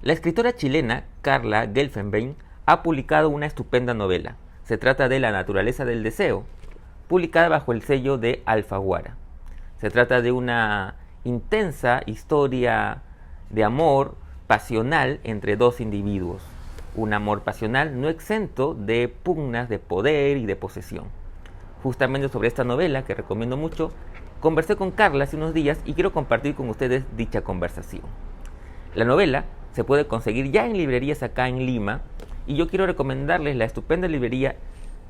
La escritora chilena Carla Gelfenbein ha publicado una estupenda novela. Se trata de La naturaleza del deseo, publicada bajo el sello de Alfaguara. Se trata de una intensa historia de amor pasional entre dos individuos. Un amor pasional no exento de pugnas de poder y de posesión. Justamente sobre esta novela, que recomiendo mucho, conversé con Carla hace unos días y quiero compartir con ustedes dicha conversación. La novela se puede conseguir ya en librerías acá en Lima y yo quiero recomendarles la estupenda librería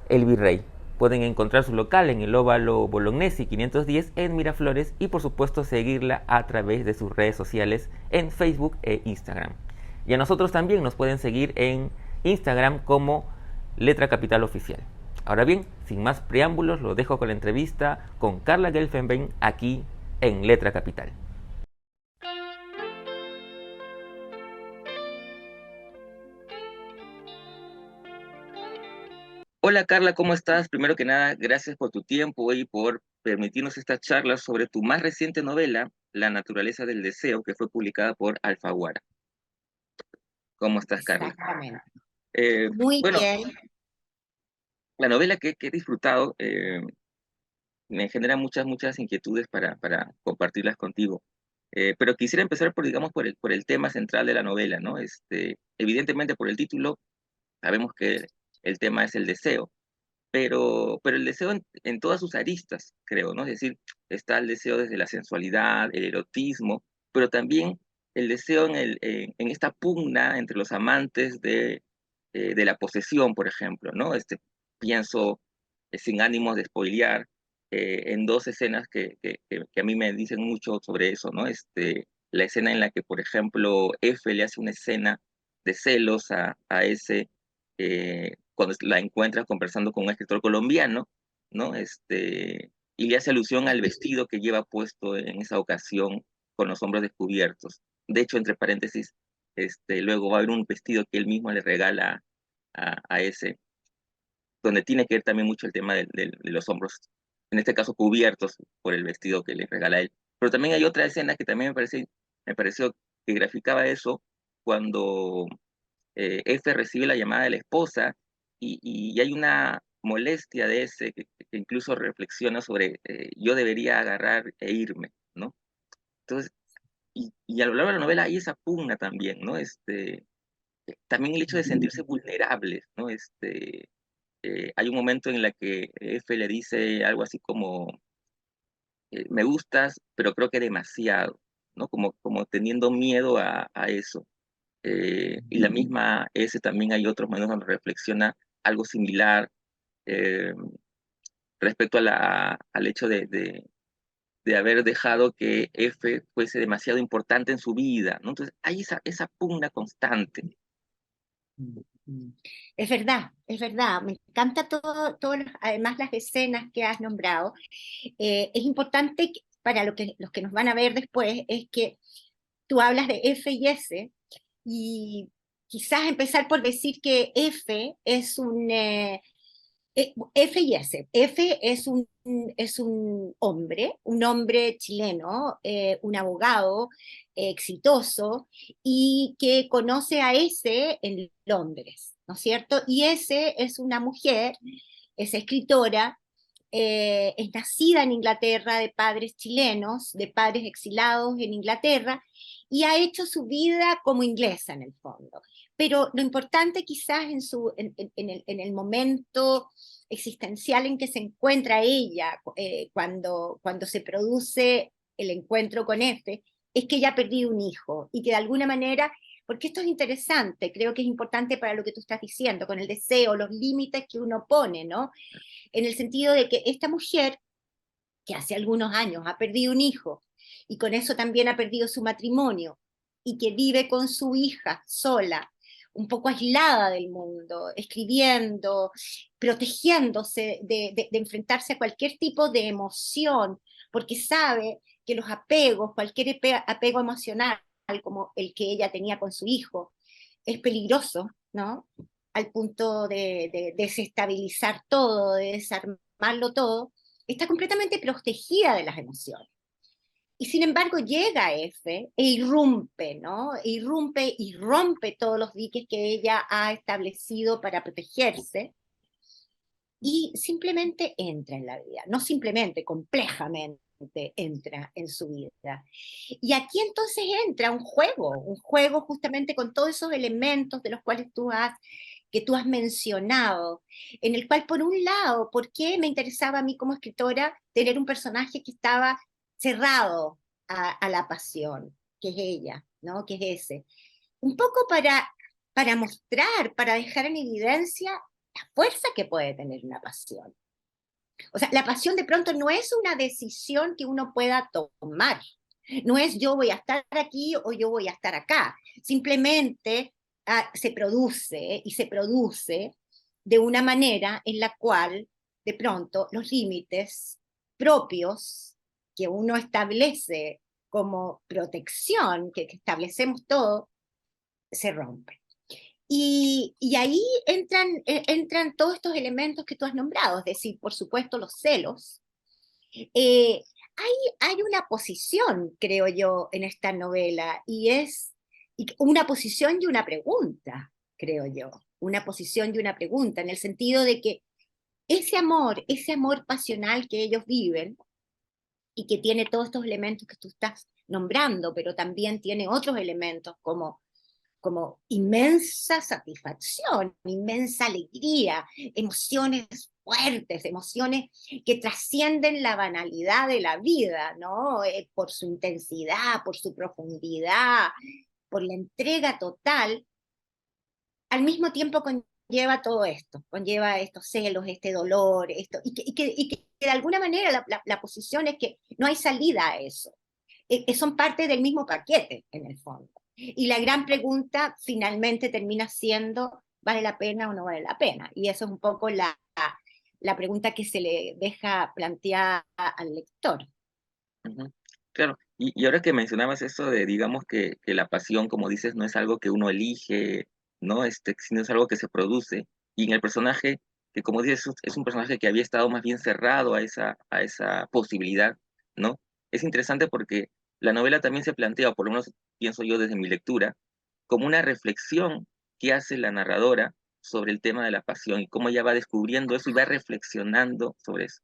El Virrey. Pueden encontrar su local en el Óvalo Bolognesi 510 en Miraflores y por supuesto seguirla a través de sus redes sociales en Facebook e Instagram. Y a nosotros también nos pueden seguir en Instagram como Letra Capital Oficial. Ahora bien, sin más preámbulos, lo dejo con la entrevista con Carla Gelfenbein aquí en Letra Capital. Hola Carla, ¿cómo estás? Primero que nada, gracias por tu tiempo y por permitirnos esta charla sobre tu más reciente novela, La naturaleza del deseo, que fue publicada por Alfaguara. ¿Cómo estás, Carla? Exactamente. Eh, Muy bueno, bien. la novela que he disfrutado me genera muchas inquietudes para compartirlas contigo. Pero quisiera empezar por, digamos, por el tema central de la novela, ¿no? Evidentemente, por el título, sabemos que el tema es el deseo. Pero el deseo en todas sus aristas, creo, ¿no? Es decir, está el deseo desde la sensualidad, el erotismo, pero también el deseo en esta pugna entre los amantes de la posesión, por ejemplo, ¿no? Pienso, sin ánimos de spoilear, en dos escenas que a mí me dicen mucho sobre eso, ¿no? La escena en la que, por ejemplo, F le hace una escena de celos a ese cuando la encuentras conversando con un escritor colombiano, ¿no? Y le hace alusión al vestido que lleva puesto en esa ocasión con los hombros descubiertos. De hecho, entre paréntesis, luego va a haber un vestido que él mismo le regala a ese, donde tiene que ver también mucho el tema de los hombros, en este caso cubiertos por el vestido que le regala a él. Pero también hay otra escena que también me pareció que graficaba eso cuando F recibe la llamada de la esposa y hay una molestia de ese que incluso reflexiona sobre yo debería agarrar e irme, ¿no? Entonces, y a lo largo de la novela hay esa pugna también, ¿no? También el hecho de sentirse vulnerables, ¿no? Hay un momento en la que F le dice algo así como, me gustas, pero creo que demasiado, ¿no? Como teniendo miedo a eso. Y la misma S también hay otros momentos donde reflexiona algo similar eh, respecto al hecho de haber dejado que F fuese demasiado importante en su vida, ¿no? Entonces hay esa pugna constante. Es verdad, es verdad. Me encanta además las escenas que has nombrado. Es importante para los que nos van a ver después, es que tú hablas de F y S, y quizás empezar por decir que F es F y S. F es un hombre chileno, un abogado exitoso y que conoce a S en Londres, ¿no es cierto? Y S es una mujer, es escritora, es nacida en Inglaterra de padres chilenos, de padres exilados en Inglaterra, y ha hecho su vida como inglesa en el fondo. Pero lo importante quizás en el momento existencial en que se encuentra ella cuando se produce el encuentro con F, es que ella ha perdido un hijo y que de alguna manera, porque esto es interesante, creo que es importante para lo que tú estás diciendo, con el deseo, los límites que uno pone, ¿no? En el sentido de que esta mujer, que hace algunos años ha perdido un hijo y con eso también ha perdido su matrimonio y que vive con su hija sola, un poco aislada del mundo, escribiendo, protegiéndose de enfrentarse a cualquier tipo de emoción, porque sabe que los apegos, cualquier apego emocional como el que ella tenía con su hijo, es peligroso, ¿no? Al punto de desestabilizar todo, de desarmarlo todo, está completamente protegida de las emociones. Y sin embargo llega F e irrumpe, ¿no? E irrumpe y rompe todos los diques que ella ha establecido para protegerse y simplemente entra en la vida, no simplemente, complejamente entra en su vida. Y aquí entonces entra un juego justamente con todos esos elementos de los cuales que tú has mencionado, en el cual por un lado, ¿por qué me interesaba a mí como escritora tener un personaje que estaba cerrado a la pasión, que es ella, ¿no? Que es ese? Un poco para mostrar, para dejar en evidencia la fuerza que puede tener una pasión. O sea, la pasión de pronto no es una decisión que uno pueda tomar. No es yo voy a estar aquí o yo voy a estar acá. Simplemente se produce y se produce de una manera en la cual de pronto los límites propios que uno establece como protección, que establecemos todo, se rompen. Y ahí entran todos estos elementos que tú has nombrado, es decir, por supuesto, los celos. Eh, hay una posición, creo yo, en esta novela, y una posición y una pregunta, creo yo, una posición y una pregunta, en el sentido de que ese amor pasional que ellos viven, y que tiene todos estos elementos que tú estás nombrando, pero también tiene otros elementos como inmensa satisfacción, inmensa alegría, emociones fuertes, emociones que trascienden la banalidad de la vida, ¿no? Por su intensidad, por su profundidad, por la entrega total, al mismo tiempo conlleva todo esto, conlleva estos celos, este dolor, y que de alguna manera la posición es que no hay salida a eso, son parte del mismo paquete, en el fondo. Y la gran pregunta finalmente termina siendo, ¿vale la pena o no vale la pena? Y eso es un poco la pregunta que se le deja plantear al lector. Ujú. Claro, y ahora que mencionabas eso de, digamos, que la pasión, como dices, no es algo que uno elige, ¿no? Sino es algo que se produce. Y en el personaje, que como dices, es un personaje que había estado más bien cerrado a esa posibilidad, ¿no? Es interesante porque la novela también se plantea, o por lo menos pienso yo desde mi lectura, como una reflexión que hace la narradora sobre el tema de la pasión y cómo ella va descubriendo eso y va reflexionando sobre eso.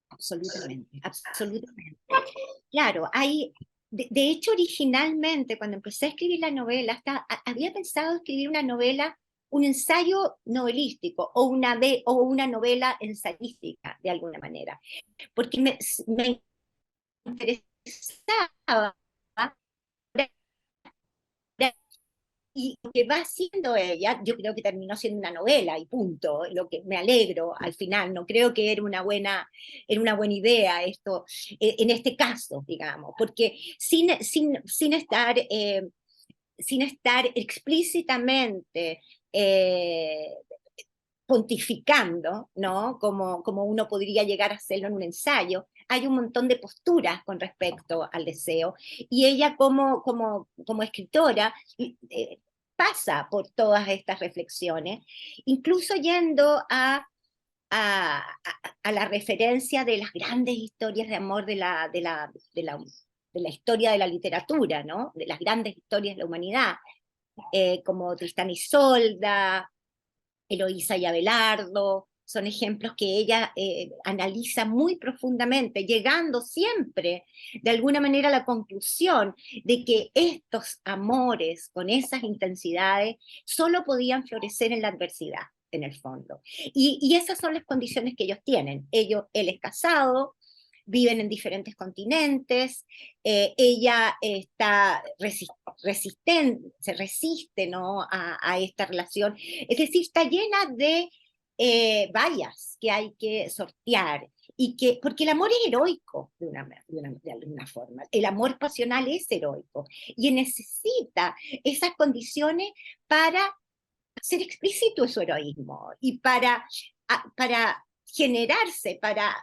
Absolutamente, absolutamente. Claro, de hecho, originalmente, cuando empecé a escribir la novela, había pensado escribir una novela, un ensayo novelístico o una novela ensayística, de alguna manera, porque me interesaba y lo que va haciendo ella, yo creo que terminó siendo una novela y punto, lo que me alegro al final, no creo que era una buena idea esto, en este caso, digamos, porque sin estar explícitamente eh, pontificando, ¿no? Como uno podría llegar a hacerlo en un ensayo, hay un montón de posturas con respecto al deseo, y ella como escritora pasa por todas estas reflexiones, incluso yendo a, a la referencia de las grandes historias de amor de la historia de la literatura, ¿no? De las grandes historias de la humanidad, como Tristán y Isolda, Eloísa y Abelardo, son ejemplos que ella analiza muy profundamente, llegando siempre de alguna manera a la conclusión de que estos amores con esas intensidades solo podían florecer en la adversidad, en el fondo. Y esas son las condiciones que ellos tienen. Él es casado, viven en diferentes continentes, ella se resiste, ¿no? a esta relación, es decir, está llena de vallas que hay que sortear, porque el amor es heroico de alguna forma, el amor pasional es heroico, y necesita esas condiciones para hacer explícito su heroísmo, y para generarse, para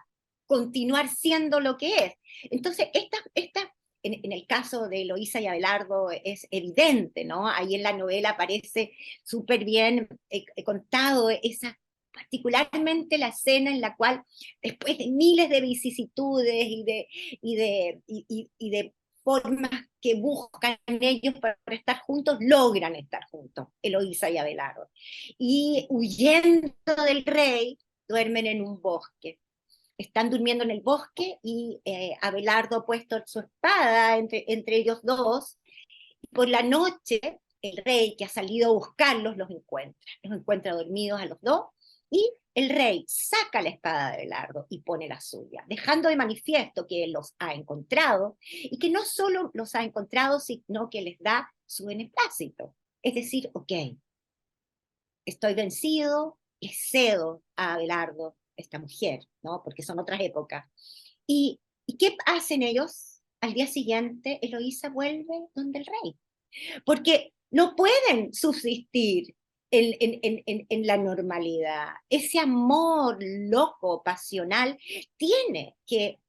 continuar siendo lo que es. Entonces, en el caso de Eloísa y Abelardo es evidente, ¿no? Ahí en la novela aparece súper bien contado particularmente la escena en la cual, después de miles de vicisitudes y de formas que buscan ellos para estar juntos, logran estar juntos, Eloísa y Abelardo. Y huyendo del rey, duermen en un bosque. Están durmiendo en el bosque y Abelardo ha puesto su espada entre ellos dos. Y por la noche, el rey que ha salido a buscarlos los encuentra dormidos a los dos, y el rey saca la espada de Abelardo y pone la suya, dejando de manifiesto que él los ha encontrado, y que no solo los ha encontrado, sino que les da su beneplácito. Es decir, ok, estoy vencido, le cedo a Abelardo, esta mujer, ¿no? Porque son otras épocas. ¿Y qué hacen ellos? Al día siguiente, Eloísa vuelve donde el rey, porque no pueden subsistir en la normalidad. Ese amor loco, pasional, tiene que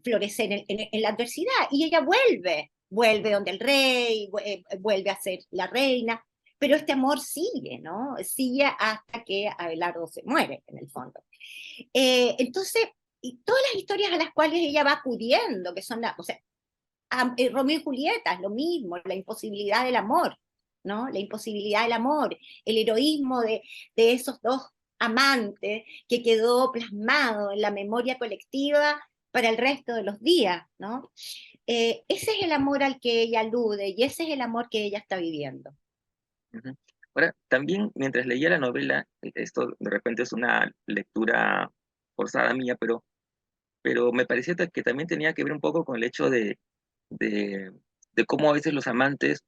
florecer en la adversidad, y ella vuelve donde el rey, vuelve a ser la reina, pero este amor sigue, ¿no? Sigue hasta que Abelardo se muere, en el fondo. Entonces, y todas las historias a las cuales ella va acudiendo, que son o sea, Romeo y Julieta es lo mismo, la imposibilidad del amor, ¿no? La imposibilidad del amor, el heroísmo de esos dos amantes que quedó plasmado en la memoria colectiva para el resto de los días, ¿no? Ese es el amor al que ella alude, y ese es el amor que ella está viviendo. Ujú. Ahora, también mientras leía la novela, esto de repente es una lectura forzada mía, pero me parecía que también tenía que ver un poco con el hecho de, de cómo a veces los amantes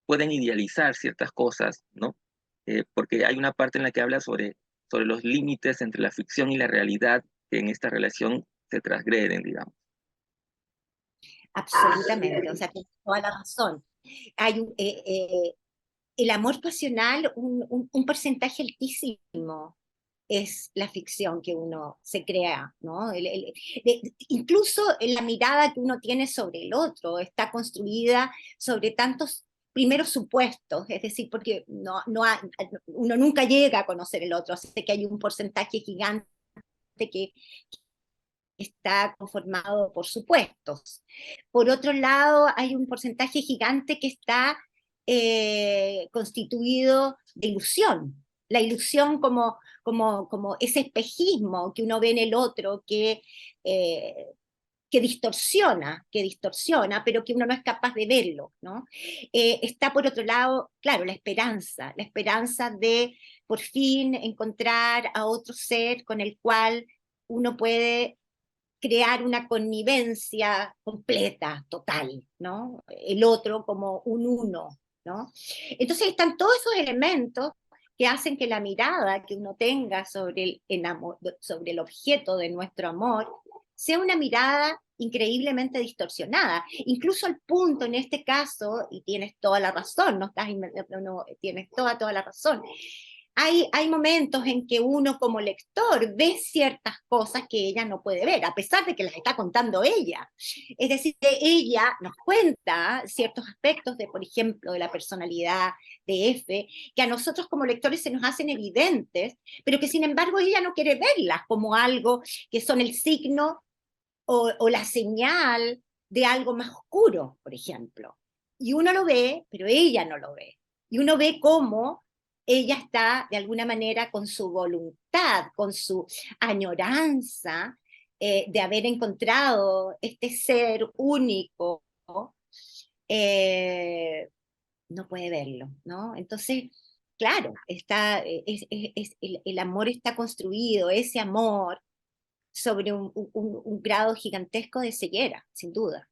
pueden idealizar ciertas cosas, ¿no? Porque hay una parte en la que habla sobre los límites entre la ficción y la realidad que en esta relación se transgreden, digamos. Absolutamente, o sea, tienes toda la razón. Hay el amor pasional, un porcentaje altísimo es la ficción que uno se crea, ¿no? Incluso la mirada que uno tiene sobre el otro está construida sobre tantos primeros supuestos, es decir, porque uno nunca llega a conocer el otro, así que hay un porcentaje gigante que está conformado por supuestos. Por otro lado, hay un porcentaje gigante que está constituido de ilusión. La ilusión como ese espejismo que uno ve en el otro eh, que distorsiona, pero que uno no es capaz de verlo, ¿no? Está por otro lado, claro, la esperanza de por fin encontrar a otro ser con el cual uno puede crear una connivencia completa, total, ¿no? El otro como un uno, ¿no? Entonces están todos esos elementos que hacen que la mirada que uno tenga sobre el objeto de nuestro amor sea una mirada increíblemente distorsionada, incluso al punto en este caso, y tienes toda la razón, no, tienes toda la razón, hay momentos en que uno como lector ve ciertas cosas que ella no puede ver, a pesar de que las está contando ella. Es decir, que ella nos cuenta ciertos aspectos de, por ejemplo, de la personalidad de F, que a nosotros como lectores se nos hacen evidentes, pero que sin embargo ella no quiere verlas como algo que son el signo o la señal de algo más oscuro, por ejemplo. Y uno lo ve, pero ella no lo ve. Y uno ve cómo ella está de alguna manera con su voluntad, con su añoranza de haber encontrado este ser único, eh, no puede verlo, ¿no? Entonces, claro, el amor está construido, ese amor, sobre un grado gigantesco de ceguera, sin duda.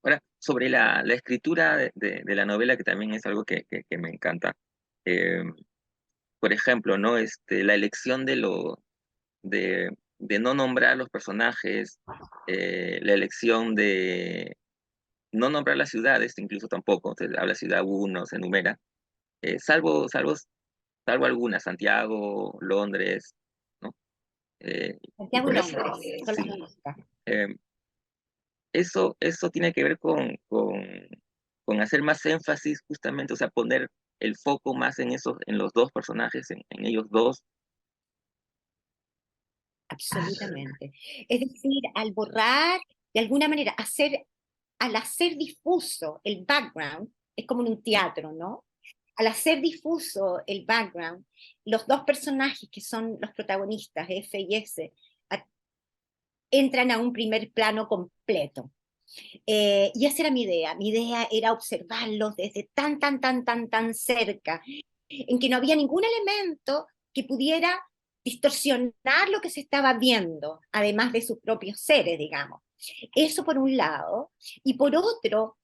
Ahora, sobre la escritura de la novela, que también es algo que me encanta. eh, por ejemplo, ¿no? La elección de no nombrar los personajes, la elección de no nombrar las ciudades, incluso tampoco, se habla ciudad uno, se enumera, salvo algunas, Santiago, Londres, ¿no? Y Santiago y con eso, Londres, son las sí. únicas. eh, eso tiene que ver con hacer más énfasis justamente, o sea, poner el foco más en esos, en los dos personajes, en ellos dos. Absolutamente. Es decir, al borrar, de alguna manera, al hacer difuso el background, es como en un teatro, ¿no? Al hacer difuso el background, los dos personajes que son los protagonistas, F y S, entran a un primer plano completo. Y esa era mi idea. Mi idea era observarlos desde tan cerca, en que no había ningún elemento que pudiera distorsionar lo que se estaba viendo, además de sus propios seres, digamos. Eso por un lado. Y por otro,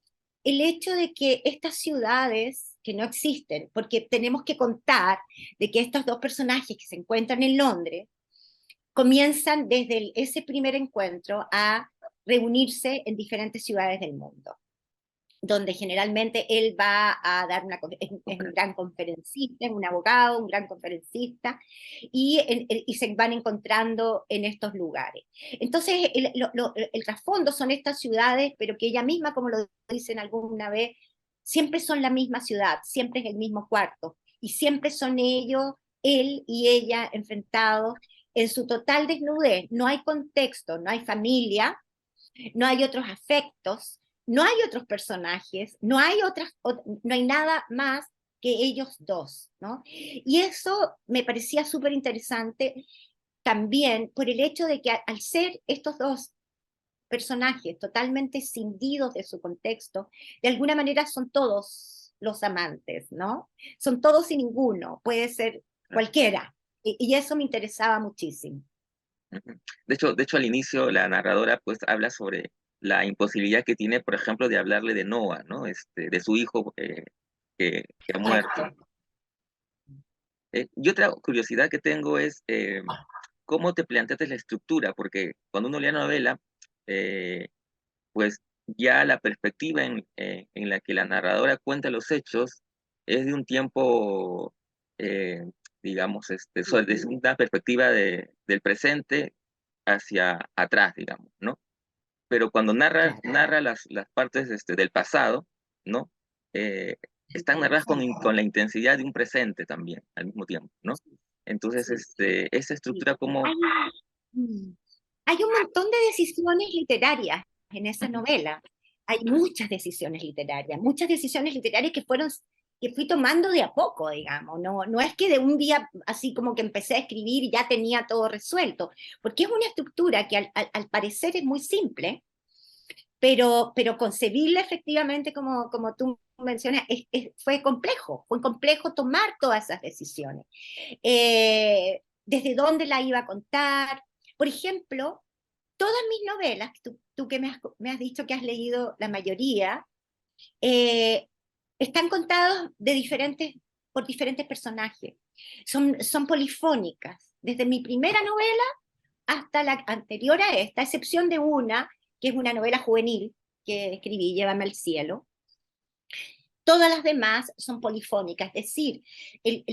el hecho de que estas ciudades que no existen, porque tenemos que contar de que estos dos personajes que se encuentran en Londres comienzan desde ese primer encuentro a reunirse en diferentes ciudades del mundo, donde generalmente él va a dar es Ok. un gran conferencista, es un abogado, un gran conferencista, y se van encontrando en estos lugares. Entonces, el trasfondo son estas ciudades, pero que ella misma, como lo dicen alguna vez, siempre son la misma ciudad, siempre es el mismo cuarto, y siempre son ellos, él y ella enfrentados en su total desnudez. No hay contexto, no hay familia, no hay otros afectos, no hay otros personajes, no hay nada más que ellos dos, ¿no? Y eso me parecía súper interesante también por el hecho de que al ser estos dos personajes totalmente cindidos de su contexto, de alguna manera son todos los amantes, ¿no? Son todos y ninguno, puede ser cualquiera. Y eso me interesaba muchísimo. Ujú. De hecho, al inicio la narradora pues habla sobre la imposibilidad que tiene, por ejemplo, de hablarle de Noah, ¿no? De su hijo que ha muerto. Exacto. Y otra curiosidad que tengo es cómo te planteaste la estructura, porque cuando uno lee la novela, eh, pues ya la perspectiva en la que la narradora cuenta los hechos es de un tiempo, eh, digamos, desde una perspectiva del presente hacia atrás, digamos, ¿no? Pero cuando Claro. narra las partes del pasado, ¿no? Eh, están narradas con la intensidad de un presente también, al mismo tiempo, ¿no? Entonces, Sí, esa sí. estructura como... Hay, hay un montón de decisiones literarias en esa Ujú, novela. Hay muchas decisiones literarias que fui tomando de a poco, digamos. No, no es que de un día así como que empecé a escribir y ya tenía todo resuelto, porque es una estructura que al parecer es muy simple, pero concebible efectivamente, como tú mencionas, fue complejo tomar todas esas decisiones. Desde dónde la iba a contar. Por ejemplo, todas mis novelas, tú que me has dicho que has leído la mayoría, eh, están contados por diferentes personajes. Son polifónicas. Desde mi primera novela hasta la anterior a esta, a excepción de una, que es una novela juvenil que escribí, Llévame al cielo. Todas las demás son polifónicas, es decir,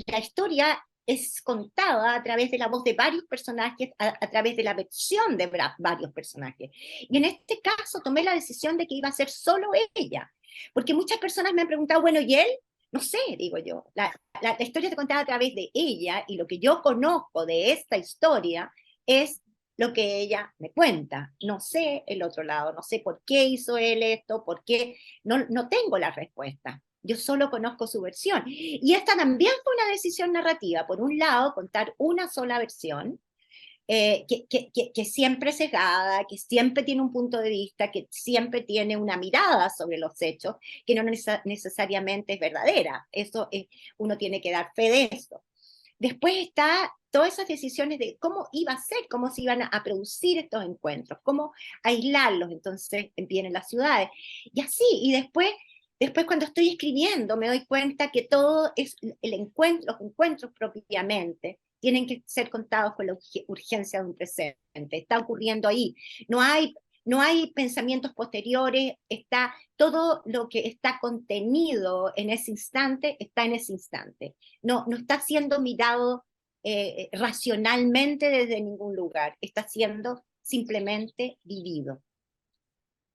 la historia es contada a través de la voz de varios personajes, a través de la versión de varios personajes. Y en este caso tomé la decisión de que iba a ser solo ella, porque muchas personas me han preguntado, bueno, ¿y él? No sé, digo yo, la historia se contaba a través de ella y lo que yo conozco de esta historia es lo que ella me cuenta. No sé el otro lado, no sé por qué hizo él esto, por qué, no tengo la respuesta. Yo solo conozco su versión. Y esta también fue una decisión narrativa. Por un lado, contar una sola versión, que siempre es sesgada, que siempre tiene un punto de vista, que siempre tiene una mirada sobre los hechos, que no necesariamente es verdadera. Uno tiene que dar fe de eso. Después está todas esas decisiones de cómo iba a ser, cómo se iban a producir estos encuentros, cómo aislarlos, entonces vienen las ciudades. Y así, y después cuando estoy escribiendo me doy cuenta que todo es el encuentro, los encuentros propiamente tienen que ser contados con la urgencia de un presente. Está ocurriendo ahí. No hay, no hay pensamientos posteriores, está todo lo que está contenido en ese instante, está en ese instante. No está siendo mirado racionalmente desde ningún lugar, está siendo simplemente vivido.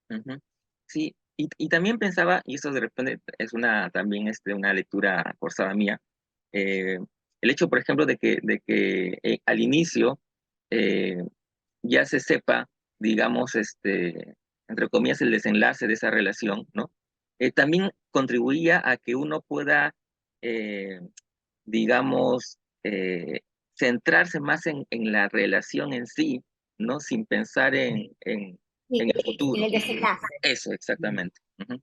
ujú. Sí, y también pensaba, y eso de repente es también una lectura forzada mía, eh, el hecho, por ejemplo, de que al inicio eh, ya se sepa, digamos, entre comillas, el desenlace de esa relación, ¿no? También contribuía a que uno pueda, eh, digamos, centrarse más en la relación en sí, ¿no? Sin pensar Sí, en el en futuro. el desenlace. Eso, exactamente. Ujú.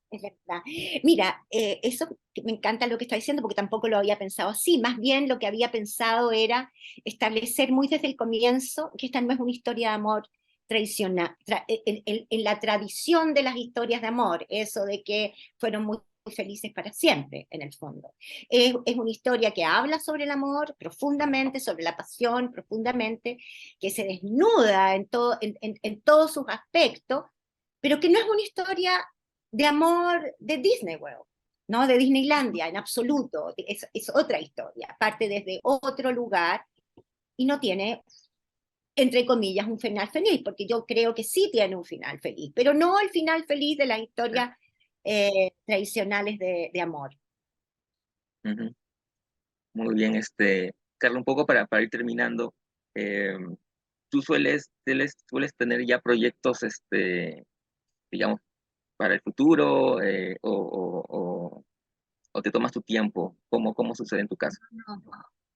Es verdad. Mira, eso que me encanta lo que está diciendo porque tampoco lo había pensado así. Más bien lo que había pensado era establecer muy desde el comienzo que esta no es una historia de amor tradicional, en la tradición de las historias de amor, eso de que fueron muy felices para siempre, en el fondo. Es una historia que habla sobre el amor profundamente, sobre la pasión profundamente, que se desnuda en todos sus aspectos, pero que no es una historia de amor de Disney World, ¿no? De Disneylandia, en absoluto. Es otra historia, parte desde otro lugar y no tiene, entre comillas, un final feliz, porque yo creo que sí tiene un final feliz, pero no el final feliz de las historias tradicionales de amor. Ujú. Muy bien, Carlos, un poco para ir terminando, eh, ¿tú sueles tener ya proyectos, digamos, para el futuro, o te tomas tu tiempo? ¿Cómo sucede en tu caso? No,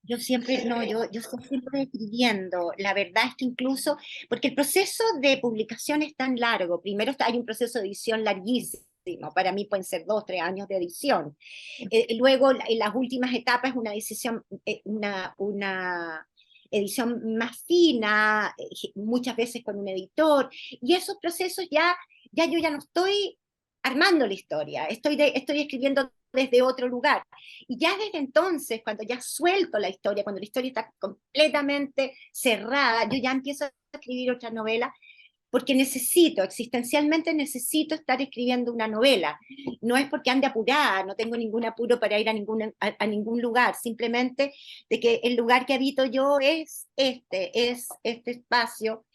yo siempre, no, yo estoy siempre escribiendo. La verdad es que incluso, porque el proceso de publicación es tan largo. Primero hay un proceso de edición larguísimo. Para mí pueden ser 2, 3 años de edición. Luego, en las últimas etapas, una decisión, una edición más fina, muchas veces con un editor. Y esos procesos ya yo ya no estoy armando la historia, estoy escribiendo desde otro lugar. Y ya desde entonces, cuando ya suelto la historia, cuando la historia está completamente cerrada, yo ya empiezo a escribir otra novela porque necesito, existencialmente necesito estar escribiendo una novela. No es porque ande apurada, no tengo ningún apuro para ir a ningún lugar, simplemente de que el lugar que habito yo es este espacio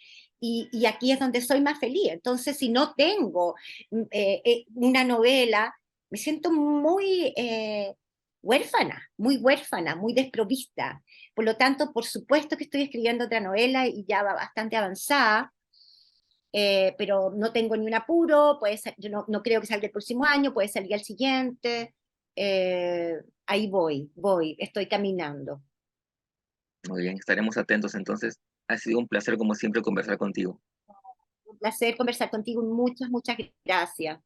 y aquí es donde soy más feliz. Entonces, si no tengo una novela, me siento huérfana, muy desprovista. Por lo tanto, por supuesto que estoy escribiendo otra novela y ya va bastante avanzada, pero no tengo ni un apuro, yo no creo que salga el próximo año, puede salir el siguiente, ahí estoy caminando. Muy bien, estaremos atentos entonces. Ha sido un placer, como siempre, conversar contigo. Un placer conversar contigo, muchas gracias.